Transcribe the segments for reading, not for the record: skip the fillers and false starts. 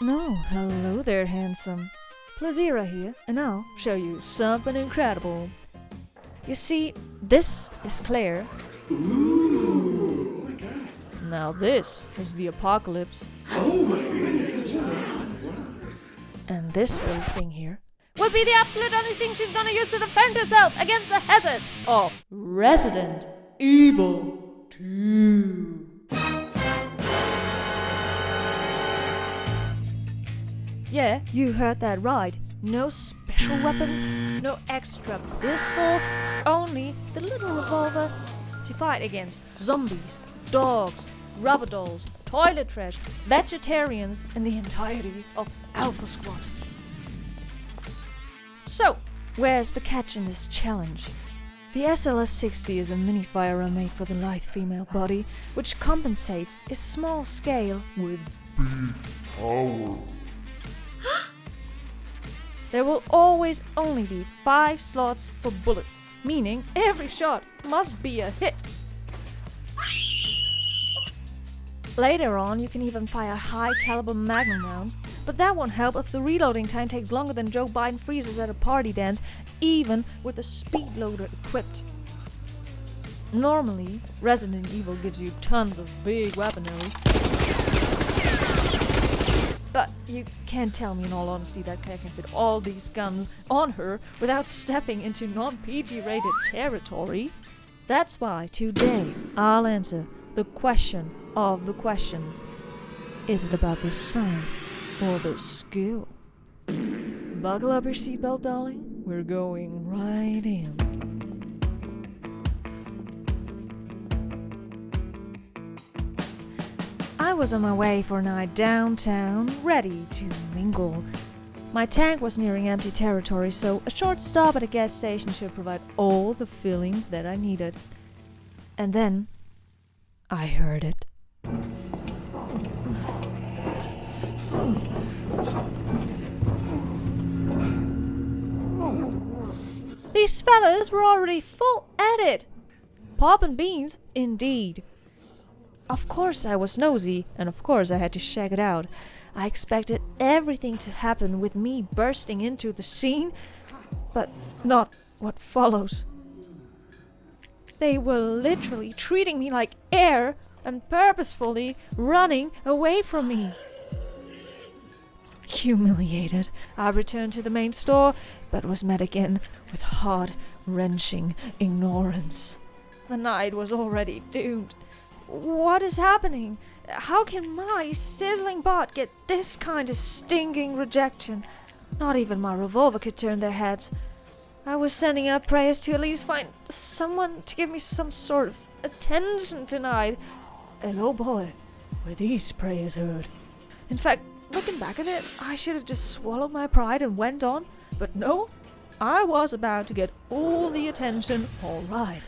No, hello there, handsome. Playsiera here, and I'll show you something incredible. You see, this is Claire. Now this is the apocalypse. And this little thing here would be the absolute only thing she's gonna use to defend herself against the hazard of Resident Evil 2. Yeah, you heard that right. No special weapons, no extra pistol, only the little revolver to fight against zombies, dogs, rubber dolls, toilet trash, vegetarians, and the entirety of Alpha Squad. So, where's the catch in this challenge? The SLS-60 is a mini firearm made for the lithe female body, which compensates a small scale with big power. There will always only be 5 slots for bullets, meaning every shot must be a hit. Later on, you can even fire high-caliber magnum rounds, but that won't help if the reloading time takes longer than Joe Biden freezes at a party dance, even with a speed loader equipped. Normally, Resident Evil gives you tons of big weaponry, but you can't tell me in all honesty that Claire can fit all these guns on her without stepping into non-PG rated territory. That's why today I'll answer the question of the questions. Is it about the size or the skill? Buckle up your seatbelt, darling. We're going right in. I was on my way for a night downtown, ready to mingle. My tank was nearing empty territory, so a short stop at a gas station should provide all the fillings that I needed. And then I heard it. These fellas were already full at it. Poppin' beans, indeed. Of course I was nosy, and of course I had to check it out. I expected everything to happen with me bursting into the scene, but not what follows. They were literally treating me like air and purposefully running away from me. Humiliated, I returned to the main store, but was met again with heart-wrenching ignorance. The night was already doomed. What is happening? How can my sizzling bot get this kind of stinging rejection? Not even my revolver could turn their heads. I was sending up prayers to at least find someone to give me some sort of attention tonight. And oh boy, were these prayers heard. In fact, looking back at it, I should have just swallowed my pride and went on. But no, I was about to get all the attention, all right.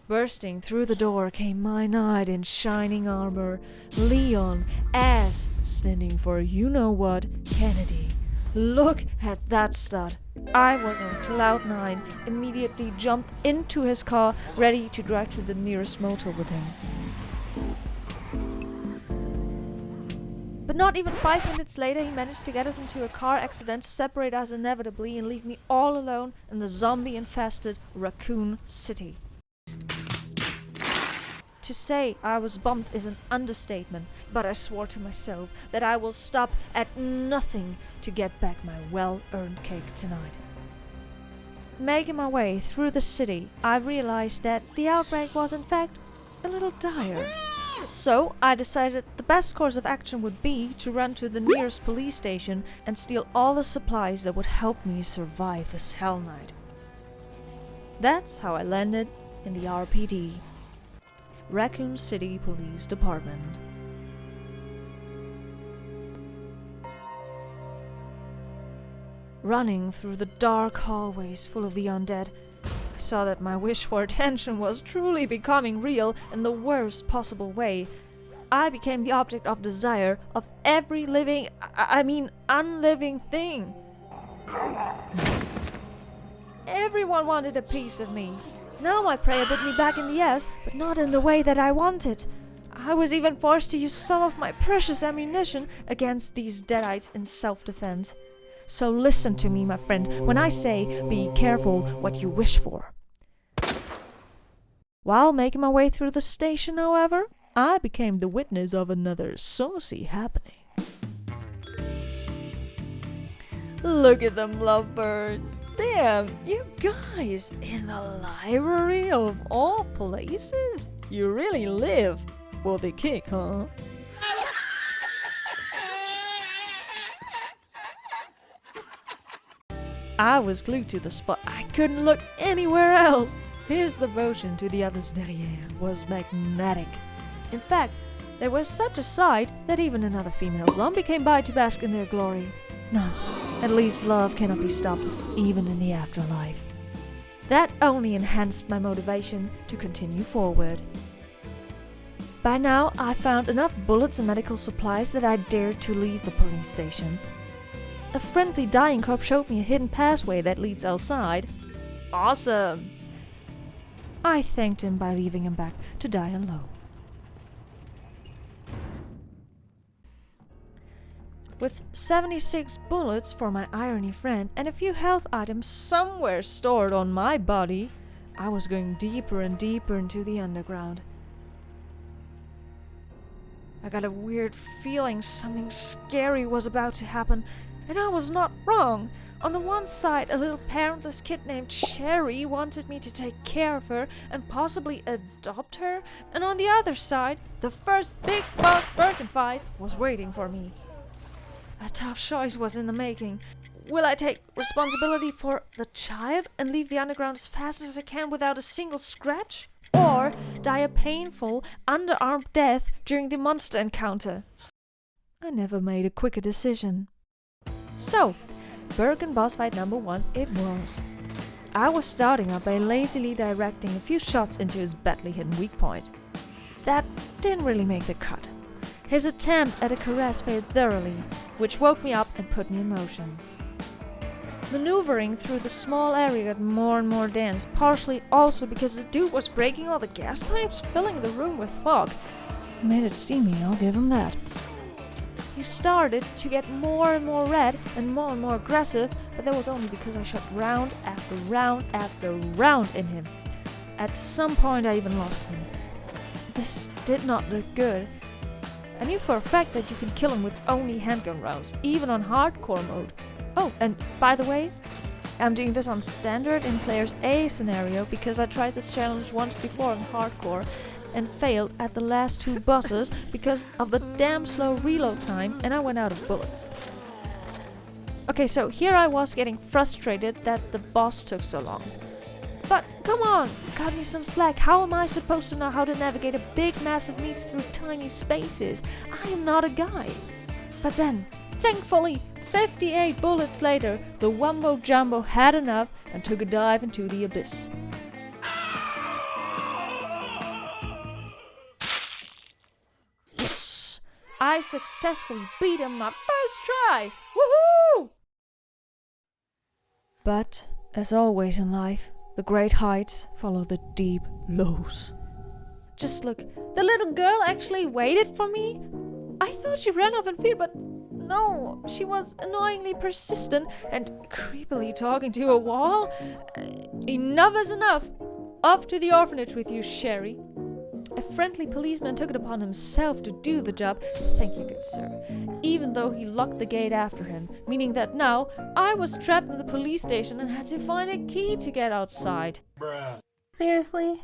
Bursting through the door came my knight in shining armor, Leon, S, standing for you-know-what, Kennedy. Look at that stud. I was on cloud 9, immediately jumped into his car, ready to drive to the nearest motel with him. But not even 5 minutes later, he managed to get us into a car accident, separate us inevitably, and leave me all alone in the zombie-infested Raccoon City. To say I was bummed is an understatement, but I swore to myself that I will stop at nothing to get back my well-earned cake tonight. Making my way through the city, I realized that the outbreak was in fact a little dire. So I decided the best course of action would be to run to the nearest police station and steal all the supplies that would help me survive this hell night. That's how I landed in the RPD. Raccoon City Police Department. Running through the dark hallways full of the undead, I saw that my wish for attention was truly becoming real in the worst possible way. I became the object of desire of every living, unliving thing. Everyone wanted a piece of me. Now my prey bit me back in the ass, but not in the way that I wanted. I was even forced to use some of my precious ammunition against these deadites in self-defense. So listen to me, my friend, when I say be careful what you wish for. While making my way through the station, however, I became the witness of another saucy happening. Look at them lovebirds. Damn, you guys, in the library of all places? You really live for the kick, huh? I was glued to the spot. I couldn't look anywhere else. His devotion to the others derrière was magnetic. In fact, there was such a sight that even another female zombie came by to bask in their glory. No, at least love cannot be stopped, even in the afterlife. That only enhanced my motivation to continue forward. By now, I found enough bullets and medical supplies that I dared to leave the police station. A friendly dying cop showed me a hidden passway that leads outside. Awesome! I thanked him by leaving him back to die alone. With 76 bullets for my irony friend and a few health items somewhere stored on my body, I was going deeper and deeper into the underground. I got a weird feeling something scary was about to happen, and I was not wrong. On the one side, a little parentless kid named Sherry wanted me to take care of her and possibly adopt her, and on the other side, the first big boss Birkin fight was waiting for me. A tough choice was in the making. Will I take responsibility for the child and leave the underground as fast as I can without a single scratch? Or die a painful, underarmed death during the monster encounter? I never made a quicker decision. So, Birkin boss fight number 1 it was. I was starting up by lazily directing a few shots into his badly hidden weak point. That didn't really make the cut. His attempt at a caress failed thoroughly, which woke me up and put me in motion. Maneuvering through the small area got more and more dense, partially also because the dude was breaking all the gas pipes, filling the room with fog. He made it steamy, I'll give him that. He started to get more and more red and more aggressive, but that was only because I shot round after round after round in him. At some point I even lost him. This did not look good. I knew for a fact that you can kill him with only handgun rounds, even on hardcore mode. Oh, and by the way, I'm doing this on standard in Players A scenario because I tried this challenge once before on hardcore and failed at the last 2 bosses because of the damn slow reload time and I went out of bullets. Okay, so here I was getting frustrated that the boss took so long. But come on, cut me some slack. How am I supposed to know how to navigate a big massive meat through tiny spaces? I am not a guy. But then, thankfully, 58 bullets later, the Wumbo Jumbo had enough and took a dive into the abyss. Yes! I successfully beat him my first try! Woohoo! But, as always in life, the great heights follow the deep lows. Just look, the little girl actually waited for me? I thought she ran off in fear, but no, she was annoyingly persistent and creepily talking to a wall. Enough is enough. Off to the orphanage with you, Sherry. A friendly policeman took it upon himself to do the job, thank you, good sir, even though he locked the gate after him, meaning that now I was trapped in the police station and had to find a key to get outside. Bruh. Seriously?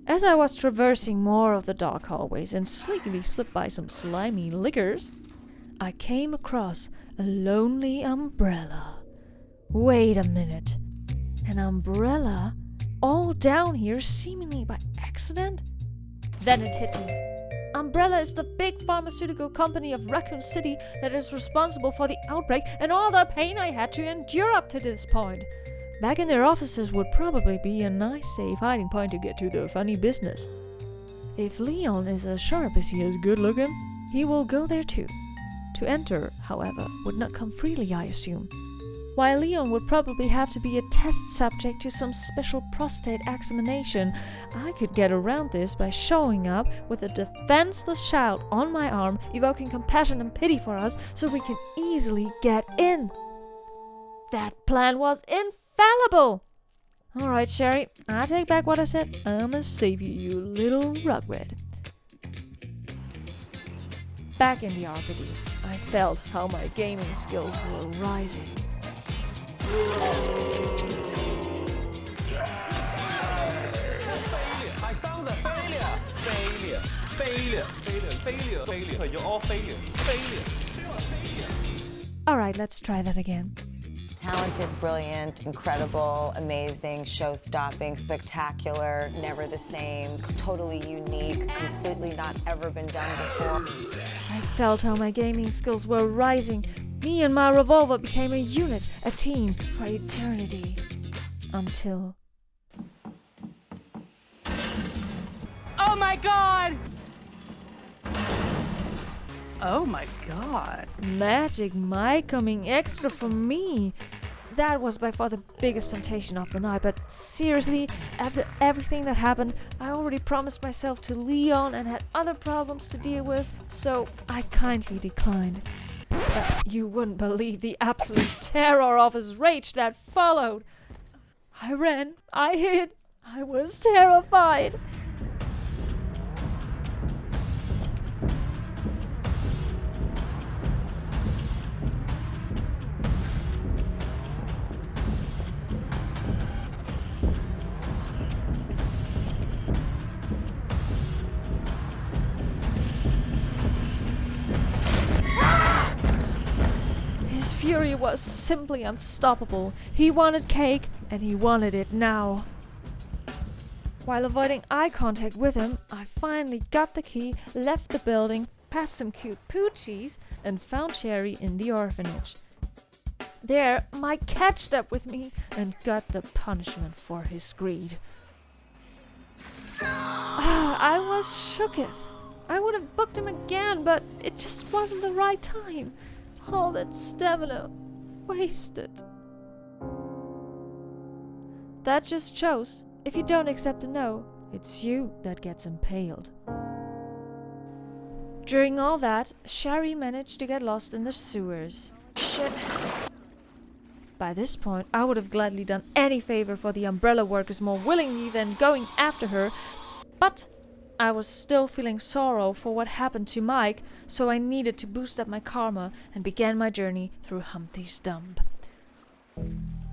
As I was traversing more of the dark hallways and sneakily slipped by some slimy lickers, I came across a lonely umbrella. Wait a minute. An umbrella? All down here seemingly by accident? Then it hit me. Umbrella is the big pharmaceutical company of Raccoon City that is responsible for the outbreak and all the pain I had to endure up to this point. Back in their offices would probably be a nice safe hiding point to get to the funny business. If Leon is as sharp as he is good looking, he will go there too. To enter, however, would not come freely, I assume. While Leon would probably have to be a test subject to some special prostate examination, I could get around this by showing up with a defenseless child on my arm, evoking compassion and pity for us so we could easily get in. That plan was infallible! Alright, Sherry, I take back what I said. I'ma save you, you little rugrat. Back in the arcade, I felt how my gaming skills were rising. My son's a failure. You're all failure. Alright, let's try that again. Talented, brilliant, incredible, amazing, show-stopping, spectacular, never the same, totally unique, completely not ever been done before. I felt how my gaming skills were rising. Me and my revolver became a unit, a team for eternity. Until... Oh my god! Oh my god. Magic Mike coming extra for me. That was by far the biggest temptation of the night, but seriously, after everything that happened, I already promised myself to Leon and had other problems to deal with, so I kindly declined. But you wouldn't believe the absolute terror of his rage that followed. I ran, I hid, I was terrified. His fury was simply unstoppable. He wanted cake, and he wanted it now. While avoiding eye contact with him, I finally got the key, left the building, passed some cute poochies, and found Cherry in the orphanage. There, Mike catched up with me and got the punishment for his greed. I was shooketh. I would have booked him again, but it just wasn't the right time. All that stamina wasted. That just shows, if you don't accept a no, it's you that gets impaled. During all that, Sherry managed to get lost in the sewers. Shit. By this point, I would have gladly done any favor for the umbrella workers more willingly than going after her, but I was still feeling sorrow for what happened to Mike, so I needed to boost up my karma and began my journey through Humpty's Dump.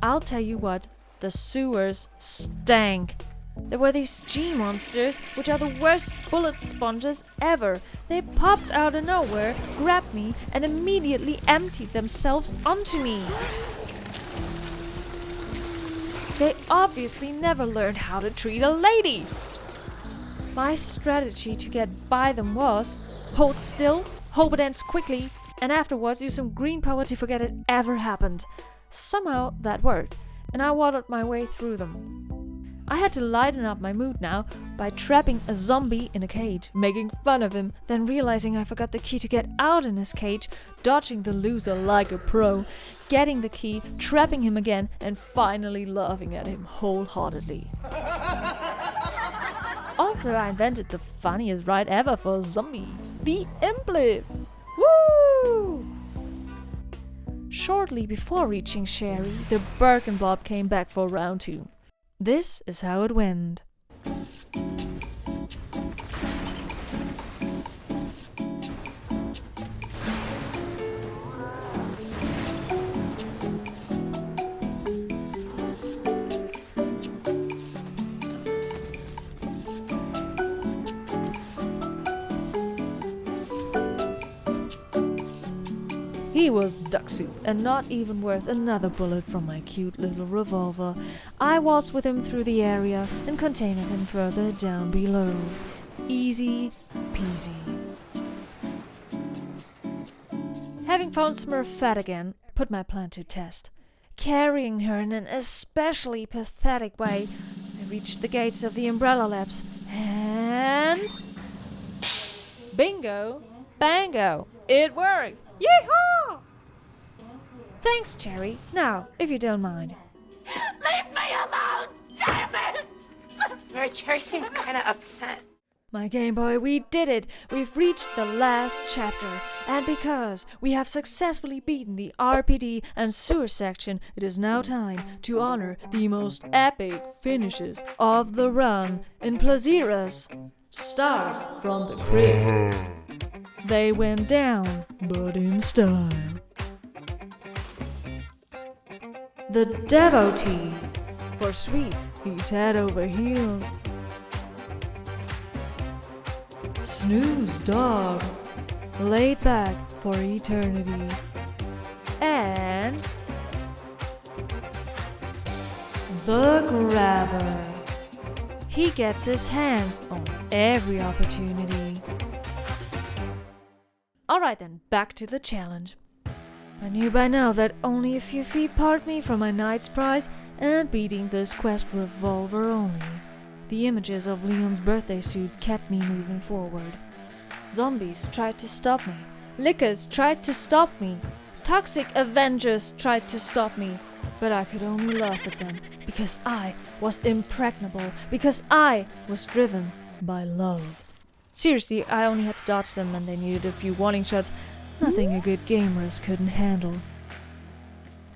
I'll tell you what, the sewers stank. There were these G-monsters, which are the worst bullet sponges ever. They popped out of nowhere, grabbed me, and immediately emptied themselves onto me. They obviously never learned how to treat a lady. My strategy to get by them was hold still, hope it ends quickly, and afterwards use some green power to forget it ever happened. Somehow that worked, and I waddled my way through them. I had to lighten up my mood now by trapping a zombie in a cage, making fun of him, then realizing I forgot the key to get out in his cage, dodging the loser like a pro, getting the key, trapping him again, and finally laughing at him wholeheartedly. Also, I invented the funniest ride ever for zombies, the Impliv! Woo! Shortly before reaching Sherry, the Birkenblob came back for round 2. This is how it went. He was duck soup, and not even worth another bullet from my cute little revolver. I waltzed with him through the area and contained him further down below. Easy peasy. Having found Smurf fat again, put my plan to test. Carrying her in an especially pathetic way, I reached the gates of the Umbrella Labs, and... bingo! Bango! It worked! Yeehaw! Thanks, Cherry. Now, if you don't mind. Leave me alone! Damn it! Mary Cherry seems kind of upset. My Game Boy, we did it! We've reached the last chapter, and because we have successfully beaten the RPD and sewer section, it is now time to honor the most epic finishes of the run in Playsiera's Start from the Crypt. They went down, but in style. The Devotee. For sweets, he's head over heels. Snooze Dog, laid back for eternity. And the Grabber. He gets his hands on every opportunity. Alright then, back to the challenge. I knew by now that only a few feet part me from my knight's prize and beating this quest Revolver only. The images of Leon's birthday suit kept me moving forward. Zombies tried to stop me. Lickers tried to stop me. Toxic Avengers tried to stop me. But I could only laugh at them because I was impregnable, because I was driven by love. Seriously, I only had to dodge them and they needed a few warning shots. Nothing a good gamers couldn't handle.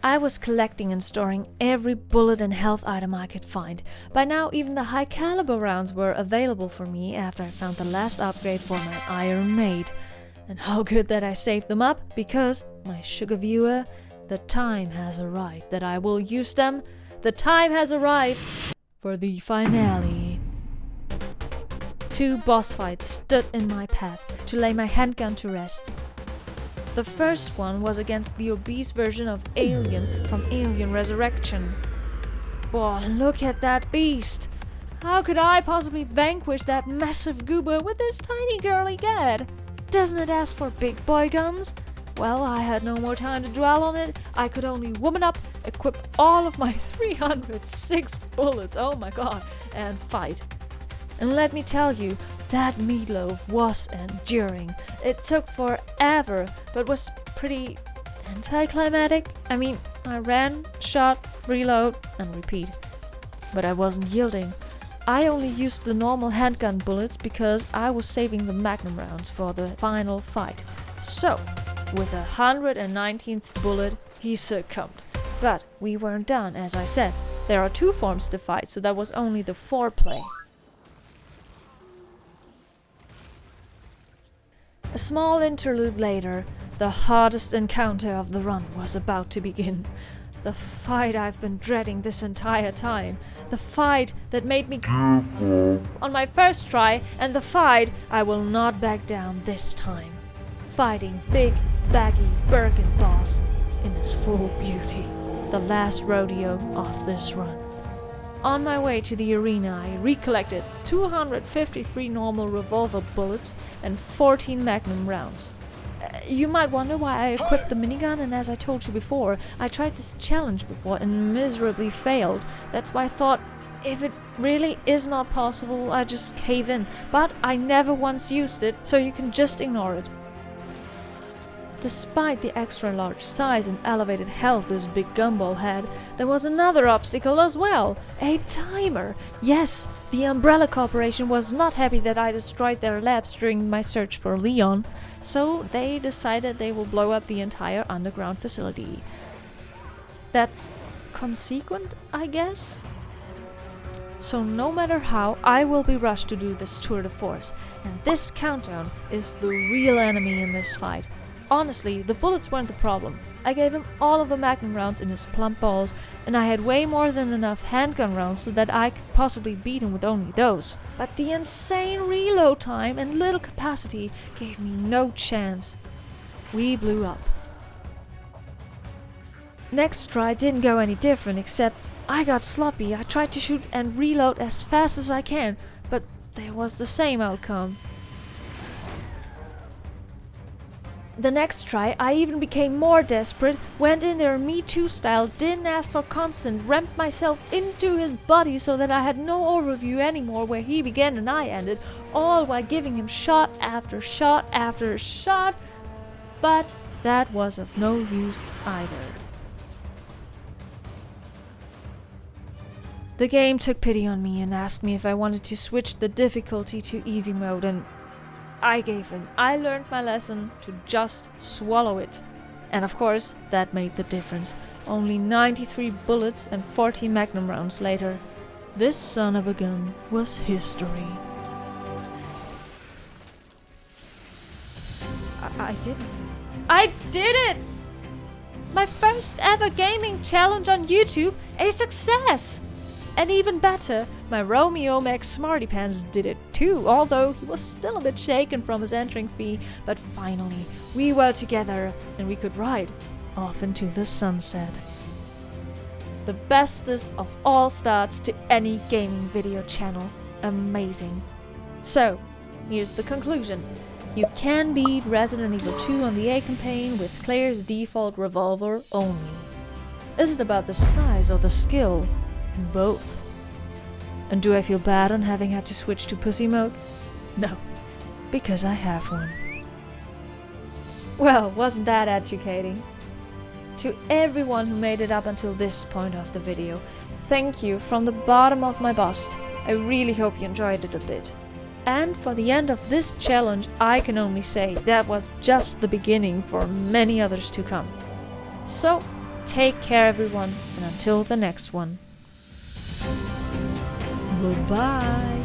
I was collecting and storing every bullet and health item I could find. By now, even the high caliber rounds were available for me after I found the last upgrade for my Iron Maid. And how good that I saved them up, because, my sugar viewer, the time has arrived that I will use them. The time has arrived for the finale. 2 boss fights stood in my path to lay my handgun to rest. The first one was against the obese version of Alien from Alien Resurrection. Boy, look at that beast! How could I possibly vanquish that massive goober with this tiny girly gad? Doesn't it ask for big boy guns? Well, I had no more time to dwell on it. I could only woman up, equip all of my 306 bullets, oh my god, and fight. And let me tell you, that meatloaf was enduring. It took forever, but was pretty anticlimactic. I mean, I ran, shot, reload, and repeat. But I wasn't yielding. I only used the normal handgun bullets because I was saving the magnum rounds for the final fight. So, with the 119th bullet, he succumbed. But we weren't done, as I said. There are 2 forms to fight, so that was only the foreplay. A small interlude later, the hardest encounter of the run was about to begin. The fight I've been dreading this entire time. The fight that made me on my first try, and the fight I will not back down this time. Fighting big, baggy Birkin boss in his full beauty. The last rodeo of this run. On my way to the arena, I recollected 253 normal revolver bullets and 14 magnum rounds. You might wonder why I equipped the minigun, and as I told you before, I tried this challenge before and miserably failed. That's why I thought, if it really is not possible, I just cave in. But I never once used it, so you can just ignore it. Despite the extra large size and elevated health this big gumball had, there was another obstacle as well. A timer. Yes, the Umbrella Corporation was not happy that I destroyed their labs during my search for Leon, so they decided they will blow up the entire underground facility. That's consequent, I guess? So no matter how, I will be rushed to do this tour de force, and this countdown is the real enemy in this fight. Honestly, the bullets weren't the problem. I gave him all of the magnum rounds in his plump balls, and I had way more than enough handgun rounds so that I could possibly beat him with only those. But the insane reload time and little capacity gave me no chance. We blew up. Next try didn't go any different, except I got sloppy. I tried to shoot and reload as fast as I can, but there was the same outcome. The next try, I even became more desperate, went in there Me Too style, didn't ask for consent, ramped myself into his body so that I had no overview anymore where he began and I ended, all while giving him shot after shot after shot. But that was of no use either. The game took pity on me and asked me if I wanted to switch the difficulty to easy mode, and I gave in. I learned my lesson to just swallow it. And of course, that made the difference. Only 93 bullets and 40 magnum rounds later, this son of a gun was history. I did it. I did it! My first ever gaming challenge on YouTube, a success! And even better, my Romeo Max Smarty Pants did it too, although he was still a bit shaken from his entering fee. But finally, we were together and we could ride off into the sunset. The bestest of all starts to any gaming video channel. Amazing. So, here's the conclusion. You can beat Resident Evil 2 on the A campaign with Claire's default revolver only. Is it about the size or the skill? Both. And do I feel bad on having had to switch to pussy mode? No, because I have one. Well, wasn't that educating? To everyone who made it up until this point of the video, thank you from the bottom of my bust. I really hope you enjoyed it a bit. And for the end of this challenge, I can only say that was just the beginning for many others to come. So, take care everyone, and until the next one. Bye-bye.